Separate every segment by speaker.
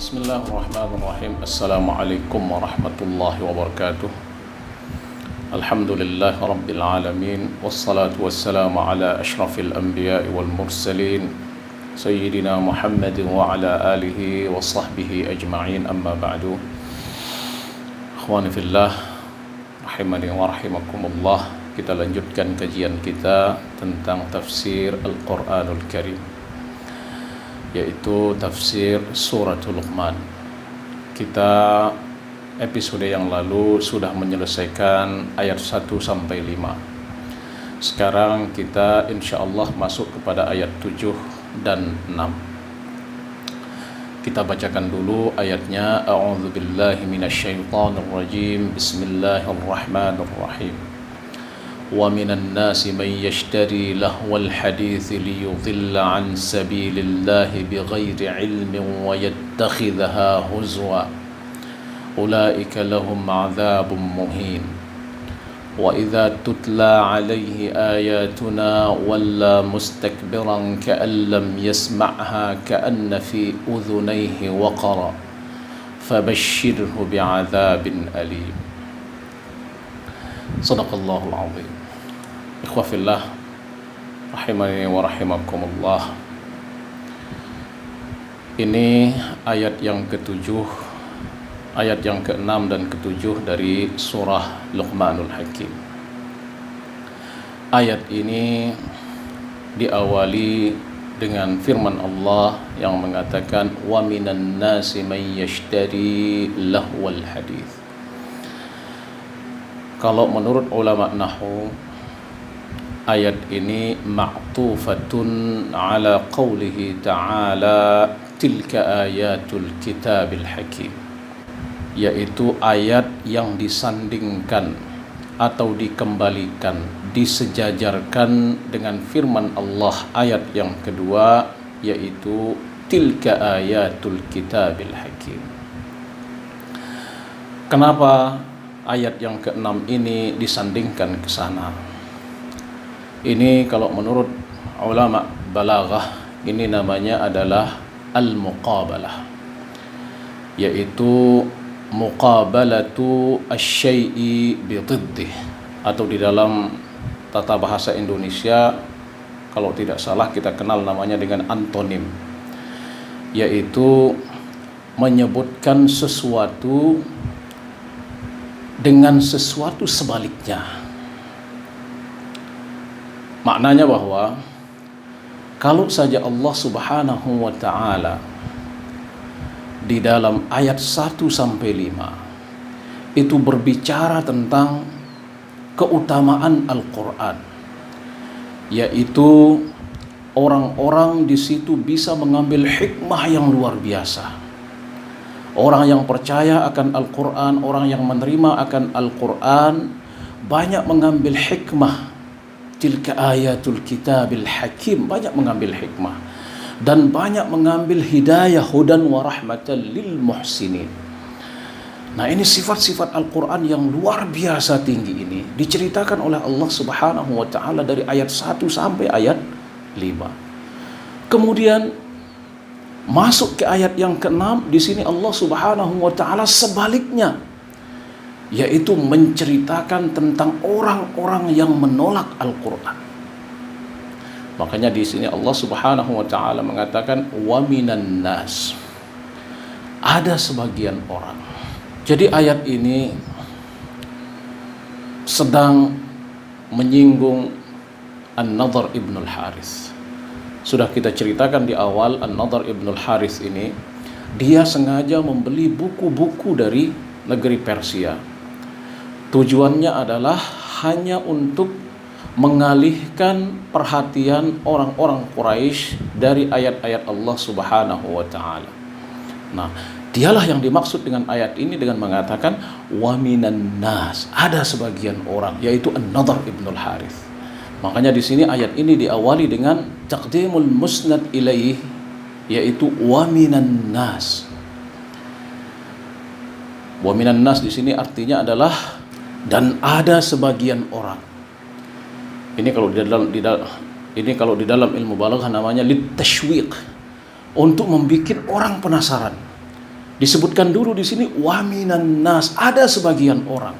Speaker 1: Bismillahirrahmanirrahim. Assalamualaikum warahmatullahi wabarakatuh. Alhamdulillah rabbil alamin. Wassalatu wassalamu ala ashrafil anbiya'i wal mursalin Sayyidina Muhammadin wa ala alihi wa sahbihi ajma'in, amma ba'du. Akhwani fillah, rahimani wa rahimakumullah. Kita lanjutkan kajian kita tentang tafsir Al-Quranul Karim, yaitu tafsir suratul Luqman. Kita episode yang lalu sudah menyelesaikan ayat 1 sampai 5. Sekarang kita insyaallah masuk kepada ayat 7 dan 6. Kita bacakan dulu ayatnya. A'udzubillahi minasyaitonirrajim. Bismillahirrahmanirrahim. وَمِنَ النَّاسِ مَنْ يَشْتَرِي لَهْوَ الْحَدِيثِ لِيُضِلَّ عَنْ سَبِيلِ اللَّهِ بِغَيْرِ عِلْمٍ وَيَتَّخِذَهَا هُزُوًا أُولَئِكَ لَهُمْ عَذَابٌ مُهِينٌ وَإِذَا تُتْلَى عَلَيْهِ آيَاتُنَا وَلَّى مُسْتَكْبِرًا كَأَنْ لَمْ يَسْمَعْهَا كَأَنَّ فِي أُذُنَيْهِ وَقْرًا فَبَشِّرْهُ بِعَذَابٍ أَلِيمٍ. Sadaqallahul azim. Ikhwafillah, rahimani wa rahimakumullah. Ini ayat yang ke-7, ayat yang ke-6 dan ke-7 dari surah Luqmanul Hakim. Ayat ini diawali dengan firman Allah yang mengatakan wa minan nasi may yashtari lahwal hadits. Kalau menurut ulama nahwu, ayat ini ma'tufatun ala qawlihi ta'ala tilka ayatul kitabil hakim, yaitu ayat yang disandingkan atau dikembalikan, disejajarkan dengan firman Allah ayat yang kedua, yaitu tilka ayatul kitabil hakim. Kenapa ayat yang ke-6 ini disandingkan ke sana? Ini kalau menurut ulama balaghah, ini namanya adalah al-muqabalah, yaitu muqabalatu asy-syai'i bi dhiddih, atau di dalam tata bahasa Indonesia kalau tidak salah kita kenal namanya dengan antonim, yaitu menyebutkan sesuatu dengan sesuatu sebaliknya. Maknanya bahwa kalau saja Allah Subhanahu wa ta'ala di dalam ayat 1 sampai 5 itu berbicara tentang keutamaan Al-Quran, yaitu orang-orang di situ bisa mengambil hikmah yang luar biasa. Orang yang percaya akan Al-Quran, orang yang menerima akan Al-Quran banyak mengambil hikmah. Tilka ayatul kitabil hakim, banyak mengambil hikmah dan banyak mengambil hidayah, hudan wa rahmatan lil muhsinin. Nah, ini sifat-sifat Al-Quran yang luar biasa tinggi ini diceritakan oleh Allah Subhanahu wa ta'ala dari ayat 1 sampai ayat 5. Kemudian masuk ke ayat yang ke-6, di sini Allah Subhanahu wa ta'ala sebaliknya, yaitu menceritakan tentang orang-orang yang menolak Al-Quran. Makanya di sini Allah Subhanahu wa ta'ala mengatakan wa minan nas, ada sebagian orang. Jadi ayat ini sedang menyinggung An-Nadhr ibn al-Harith. Sudah kita ceritakan di awal, An-Nadhr ibn al-Harith ini dia sengaja membeli buku-buku dari negeri Persia. Tujuannya adalah hanya untuk mengalihkan perhatian orang-orang Quraisy dari ayat-ayat Allah Subhanahu wa ta'ala. Nah, dialah yang dimaksud dengan ayat ini dengan mengatakan wa minan nas, ada sebagian orang, yaitu An-Nadhr ibn al-Harith. Makanya di sini ayat ini diawali dengan taqdimul musnad ilaih, yaitu wa minan nas. Wa minan nas di sini artinya adalah dan ada sebagian orang. Ini kalau di dalam ilmu balaghah namanya litashwiq, untuk membuat orang penasaran. Disebutkan dulu di sini wa minan nas, ada sebagian orang.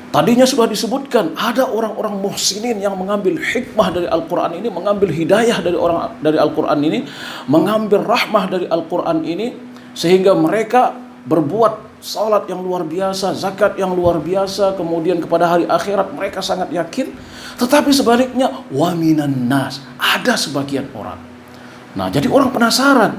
Speaker 1: Tadinya sudah disebutkan ada orang-orang muhsinin yang mengambil hikmah dari Al-Quran ini, mengambil hidayah dari Al-Quran ini, mengambil rahmah dari Al-Quran ini, sehingga mereka berbuat salat yang luar biasa, zakat yang luar biasa, kemudian kepada hari akhirat mereka sangat yakin. Tetapi sebaliknya wa minan nas, ada sebagian orang. Nah, jadi orang penasaran,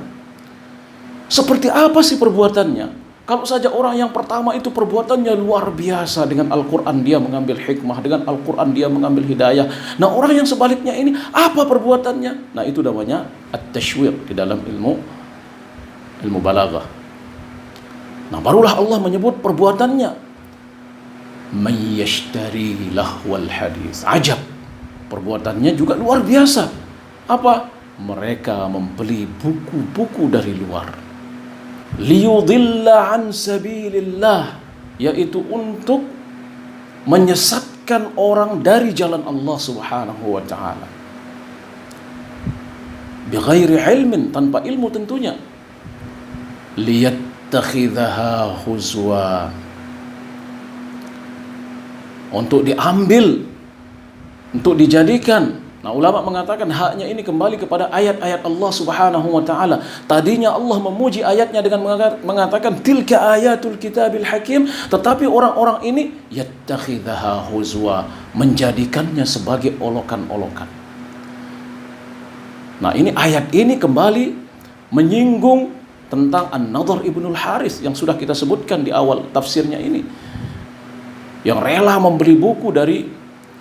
Speaker 1: seperti apa sih perbuatannya? Kalau saja orang yang pertama itu perbuatannya luar biasa, dengan Al-Quran dia mengambil hikmah, dengan Al-Quran dia mengambil hidayah. Nah, orang yang sebaliknya ini apa perbuatannya? Nah, itu namanya at-tashwiq di dalam ilmu balaghah. Nah, barulah Allah menyebut perbuatannya. Man yashtari lahwal hadis. Ajab. Perbuatannya juga luar biasa. Apa? Mereka membeli buku-buku dari luar. Liyudilla an sabilillah, yaitu untuk menyesatkan orang dari jalan Allah Subhanahu wa taala. Bighairi ilmin, tanpa ilmu tentunya. Liyattakhidhaha huzwa, untuk diambil, untuk dijadikan. Nah, ulama mengatakan haknya ini kembali kepada ayat-ayat Allah Subhanahu wa taala. Tadinya Allah memuji ayatnya dengan mengatakan tilka ayatul kitabil hakim, tetapi orang-orang ini yattakhidhaha huzwa, menjadikannya sebagai olokan-olokan. Nah, ini ayat ini kembali menyinggung tentang An-Nadhr ibnul Harith yang sudah kita sebutkan di awal tafsirnya ini, yang rela membeli buku dari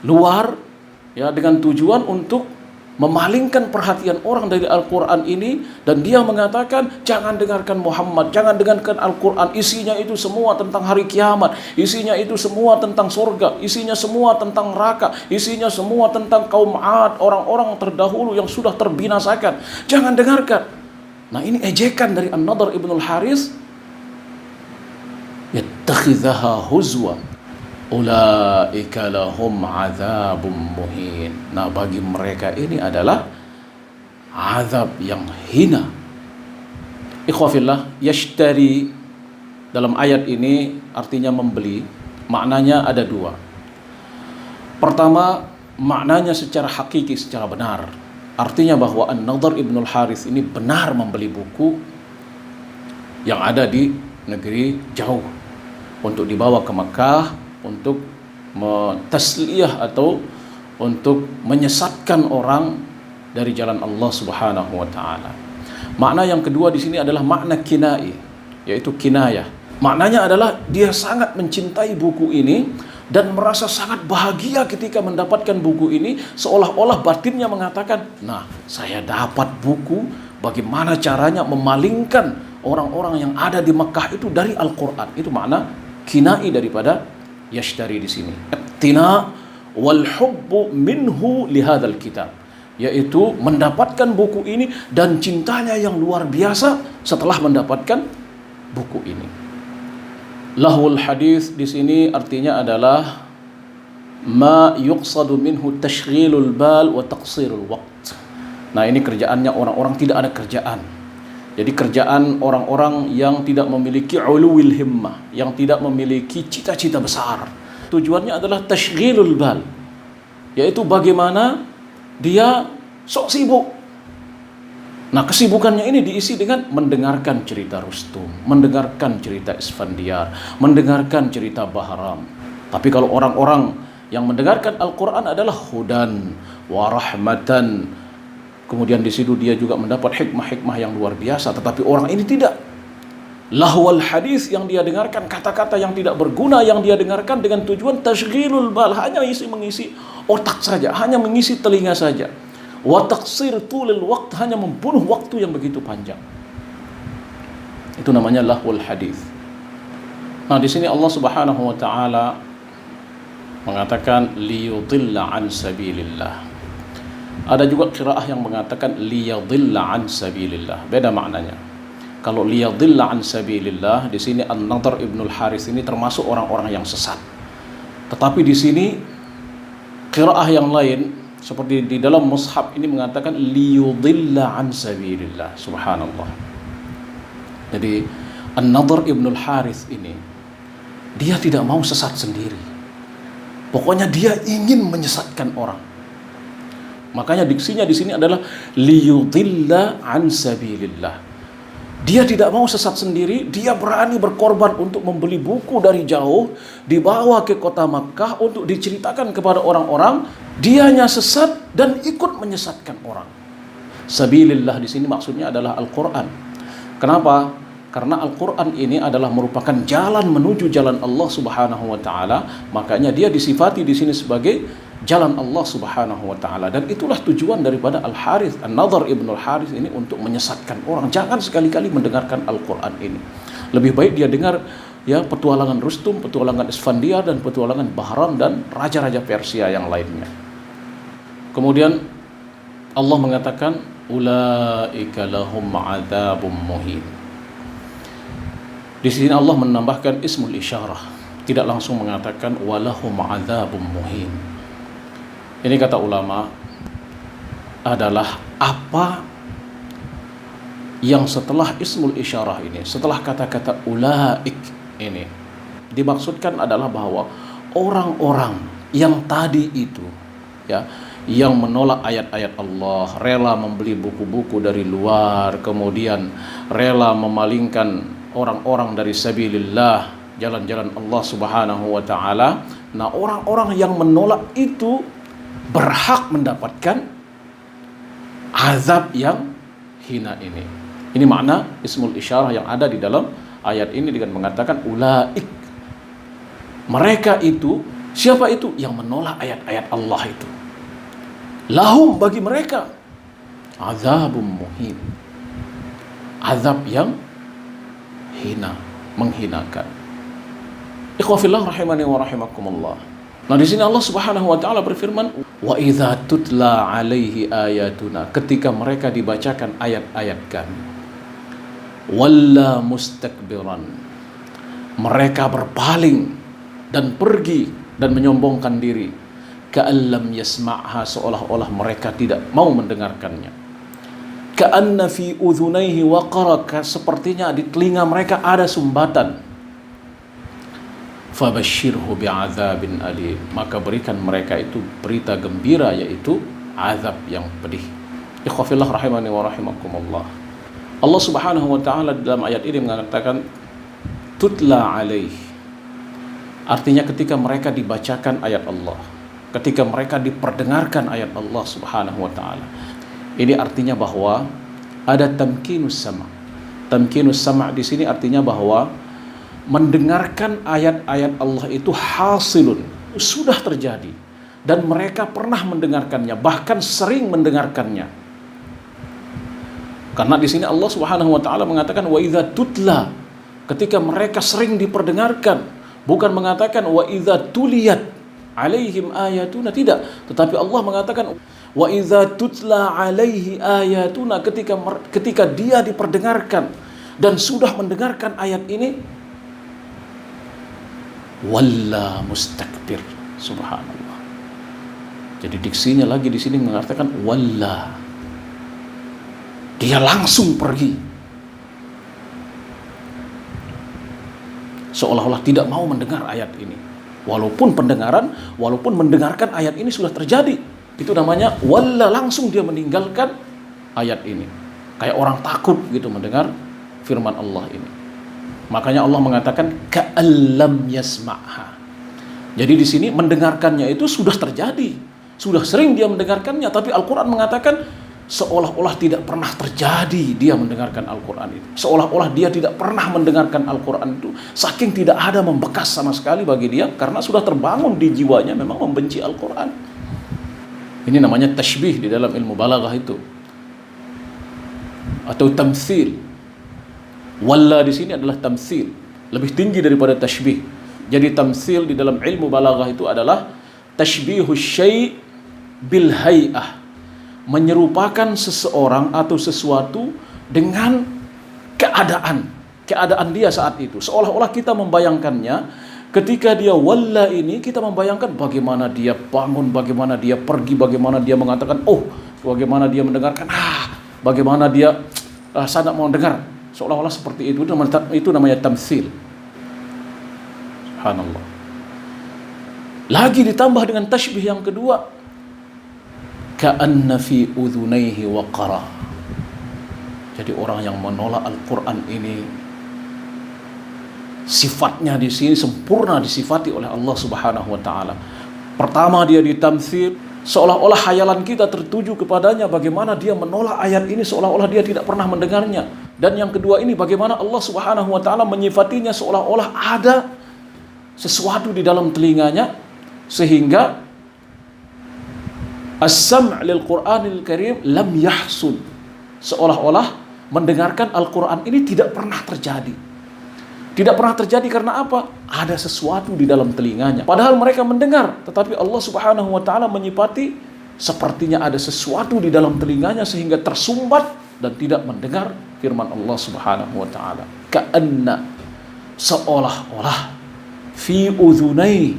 Speaker 1: luar, ya, dengan tujuan untuk memalingkan perhatian orang dari Al-Quran ini. Dan dia mengatakan, jangan dengarkan Muhammad, jangan dengarkan Al-Quran, isinya itu semua tentang hari kiamat, isinya itu semua tentang surga, isinya semua tentang neraka, isinya semua tentang kaum Ad, orang-orang terdahulu yang sudah terbinasakan, jangan dengarkan. Nah, ini ejekan dari An-Nadhr ibnul Harith. Yattakhidhaha huzwa, ulaika lahum azabum muhin. Nah, bagi mereka ini adalah azab yang hina. Ikhwafillah, yashtari dalam ayat ini artinya membeli. Maknanya ada dua. Pertama, maknanya secara hakiki, secara benar. Artinya bahwa An-Nadhr ibnul Harith ini benar membeli buku yang ada di negeri jauh untuk dibawa ke Makkah, untuk tasliyah atau untuk menyesatkan orang dari jalan Allah Subhanahu wa taala. Makna yang kedua di sini adalah makna kinai, yaitu kinayah. Maknanya adalah dia sangat mencintai buku ini dan merasa sangat bahagia ketika mendapatkan buku ini, seolah-olah batinnya mengatakan, nah, saya dapat buku, bagaimana caranya memalingkan orang-orang yang ada di Makkah itu dari Al-Quran. Itu makna kinai daripada yashtari di sini. Tina wal hubbu minhu lihadzal kitab, yaitu mendapatkan buku ini dan cintanya yang luar biasa setelah mendapatkan buku ini. Lahwul hadis di sini artinya adalah ma yuqsadu minhu tashghilul bal wa taqsirul waqt. Nah, ini kerjaannya orang-orang tidak ada kerjaan. Jadi kerjaan orang-orang yang tidak memiliki uluwil himmah, yang tidak memiliki cita-cita besar. Tujuannya adalah tashghilul bal, yaitu bagaimana dia sok sibuk. Nah, kesibukannya ini diisi dengan mendengarkan cerita Rustum, mendengarkan cerita Isfandiar, mendengarkan cerita Bahram. Tapi kalau orang-orang yang mendengarkan Al-Quran adalah hudan wa rahmatan, kemudian di situ dia juga mendapat hikmah-hikmah yang luar biasa. Tetapi orang ini tidak. Lahwal hadis yang dia dengarkan, kata-kata yang tidak berguna yang dia dengarkan dengan tujuan tashghilul bal, hanya mengisi otak saja, hanya mengisi telinga saja. Wa taqsir tulil waqt, hanya membunuh waktu yang begitu panjang. Itu namanya lahwul hadis. Nah, di sini Allah Subhanahu wa taala mengatakan liyudilla an sabilillah. Ada juga qiraah yang mengatakan liyadilla an sabilillah. Beda maknanya. Kalau liyadilla an sabilillah, di sini An-Nadhr ibnul Harith ini termasuk orang-orang yang sesat. Tetapi di sini qiraah yang lain seperti di dalam mushaf ini mengatakan liyudilla an sabilillah. Subhanallah. Jadi An-Nadhr ibnul Harith ini, dia tidak mau sesat sendiri. Pokoknya dia ingin menyesatkan orang. Makanya diksinya di sini adalah liyudilla an sabilillah. Dia tidak mau sesat sendiri, dia berani berkorban untuk membeli buku dari jauh, dibawa ke kota Makkah untuk diceritakan kepada orang-orang, dianya sesat dan ikut menyesatkan orang. Sabilillah di sini maksudnya adalah Al-Qur'an. Kenapa? Karena Al-Qur'an ini adalah merupakan jalan menuju jalan Allah Subhanahu wa taala, makanya dia disifati di sini sebagai jalan Allah Subhanahu wa taala, dan itulah tujuan daripada Al-Harith, An-Nadhr ibnul Harith ini, untuk menyesatkan orang. Jangan sekali-kali mendengarkan Al-Qur'an ini. Lebih baik dia dengar ya petualangan Rustum, petualangan Isfandiar, dan petualangan Bahram dan raja-raja Persia yang lainnya. Kemudian Allah mengatakan ulaika lahum adzabum muhin. Di sini Allah menambahkan ismul isyarah, tidak langsung mengatakan walahum adzabum muhin. Ini kata ulama adalah apa yang setelah ismul isyarah ini, setelah kata-kata ulaik ini, dimaksudkan adalah bahwa orang-orang yang tadi itu ya, yang menolak ayat-ayat Allah, rela membeli buku-buku dari luar, kemudian rela memalingkan orang-orang dari sabilillah, jalan-jalan Allah Subhanahu wa taala. Nah, orang-orang yang menolak itu berhak mendapatkan azab yang hina ini. Ini makna ismul isyarah yang ada di dalam ayat ini dengan mengatakan ulaik. Mereka itu, siapa itu? Yang menolak ayat-ayat Allah itu. Lahum, bagi mereka, azabum muhin, azab yang hina, menghinakan. Ikhwafillah rahimani wa rahimakumullah. Nah, di sini Allah Subhanahu wa taala berfirman, wa idza tutla alaihi ayatuna, ketika mereka dibacakan ayat-ayat kami, walla mustakbiran, mereka berpaling dan pergi dan menyombongkan diri, ka'allam yasma'ha, seolah-olah mereka tidak mau mendengarkannya. Ka'anna fi udhunaihi waqara, sepertinya di telinga mereka ada sumbatan. Fabashshirhu bi'adzabin alim, maka berikan mereka itu berita gembira, yaitu azab yang pedih. Ikhwafillah rahimani wa rahimakumullah. Allah Subhanahu wa taala dalam ayat ini mengatakan tutla alaih, artinya ketika mereka dibacakan ayat Allah, ketika mereka diperdengarkan ayat Allah Subhanahu wa taala. Ini artinya bahwa ada tamkinus sama'. Tamkinus sama' di sini artinya bahwa mendengarkan ayat-ayat Allah itu hasilun, sudah terjadi, dan mereka pernah mendengarkannya, bahkan sering mendengarkannya. Karena di sini Allah Subhanahu wa taala mengatakan wa idza tutla, ketika mereka sering diperdengarkan, bukan mengatakan wa idza tuliyat alaihim ayatuna, tidak, tetapi Allah mengatakan wa idza tutla alaihi ayatuna, ketika dia diperdengarkan dan sudah mendengarkan ayat ini, walla mustakbir, subhanallah. Jadi diksinya lagi di sini mengatakan walla, dia langsung pergi, seolah-olah tidak mau mendengar ayat ini. Walaupun mendengarkan ayat ini sudah terjadi, itu namanya walla, langsung dia meninggalkan ayat ini. Kayak orang takut gitu mendengar firman Allah ini. Makanya Allah mengatakan ka'allam yasma'ha. Jadi di sini mendengarkannya itu sudah terjadi, sudah sering dia mendengarkannya, tapi Al-Quran mengatakan seolah-olah tidak pernah terjadi dia mendengarkan Al-Quran itu. Seolah-olah dia tidak pernah mendengarkan Al-Quran itu, saking tidak ada membekas sama sekali bagi dia, karena sudah terbangun di jiwanya memang membenci Al-Quran. Ini namanya tashbih di dalam ilmu balaghah itu, atau tamtsil. Walla di sini adalah tamtsil, lebih tinggi daripada tashbih. Jadi tamtsil di dalam ilmu balaghah itu adalah tashbihus syai' bil hay'ah, menyerupakan seseorang atau sesuatu dengan keadaan dia saat itu. Seolah-olah kita membayangkannya, ketika dia walla ini, kita membayangkan bagaimana dia bangun, bagaimana dia pergi, bagaimana dia mengatakan oh, bagaimana dia mendengarkan, bagaimana dia saya tidak mau dengar, seolah-olah seperti itu. Itu namanya tamtsil. Subhanallah. Lagi ditambah dengan tashbih yang kedua, ka'anna fi udhunaihi waqara. Jadi orang yang menolak Al-Quran ini, sifatnya di sini sempurna disifati oleh Allah Subhanahu wa taala. Pertama, dia ditamtsil, seolah-olah hayalan kita tertuju kepadanya, bagaimana dia menolak ayat ini seolah-olah dia tidak pernah mendengarnya. Dan yang kedua ini, bagaimana Allah Subhanahu wa taala menyifatinya seolah-olah ada sesuatu di dalam telinganya, sehingga as-sam' lil Qur'anil Karim lam yahsun, seolah-olah mendengarkan Al-Quran ini tidak pernah terjadi. Tidak pernah terjadi karena apa? Ada sesuatu di dalam telinganya. Padahal mereka mendengar, tetapi Allah Subhanahu wa taala menyifati sepertinya ada sesuatu di dalam telinganya sehingga tersumbat dan tidak mendengar firman Allah Subhanahu wa taala. Ka'anna, seolah-olah, fi udhunai,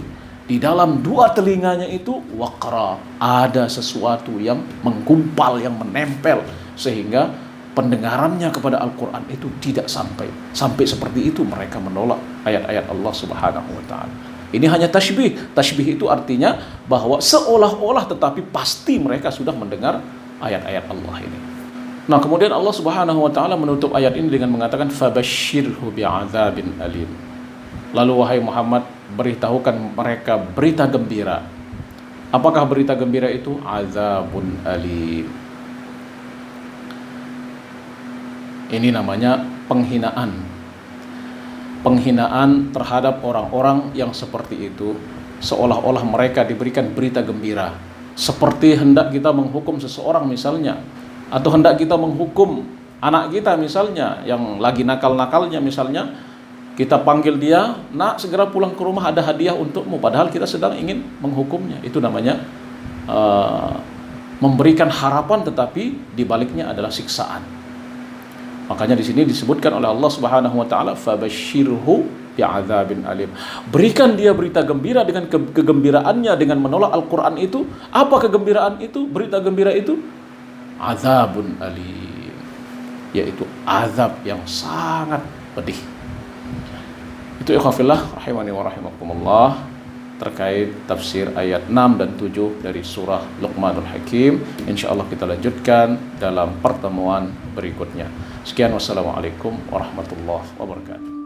Speaker 1: di dalam dua telinganya itu, waqra, ada sesuatu yang menggumpal, yang menempel, sehingga pendengarannya kepada Al-Quran itu tidak sampai seperti itu mereka menolak ayat-ayat Allah Subhanahu wa taala. Ini hanya tashbih. Tashbih itu artinya bahwa seolah-olah tetapi pasti mereka sudah mendengar ayat-ayat Allah ini. Nah, kemudian Allah Subhanahu wa taala menutup ayat ini dengan mengatakan fabasyirhu bi'adzabin alim. Lalu wahai Muhammad, beritahukan mereka berita gembira. Apakah berita gembira itu? Azabun alim. Ini namanya penghinaan. Penghinaan terhadap orang-orang yang seperti itu, seolah-olah mereka diberikan berita gembira. Seperti hendak kita menghukum seseorang misalnya, atau hendak kita menghukum anak kita misalnya yang lagi nakal-nakalnya misalnya, kita panggil dia, nak segera pulang ke rumah, ada hadiah untukmu, padahal kita sedang ingin menghukumnya. Itu namanya memberikan harapan tetapi dibaliknya adalah siksaan. Makanya di sini disebutkan oleh Allah Subhanahu wa taala fabasyirhu bi'adzabin alim. Berikan dia berita gembira dengan kegembiraannya dengan menolak Al-Qur'an itu. Apa kegembiraan itu? Berita gembira itu azabun alim, yaitu azab yang sangat pedih. Itu ikhwafillah rahimani wa rahimakumullah terkait tafsir ayat 6 dan 7 dari surah Luqmanul Hakim. Insyaallah kita lanjutkan dalam pertemuan berikutnya. Sekian, wassalamualaikum warahmatullahi wabarakatuh.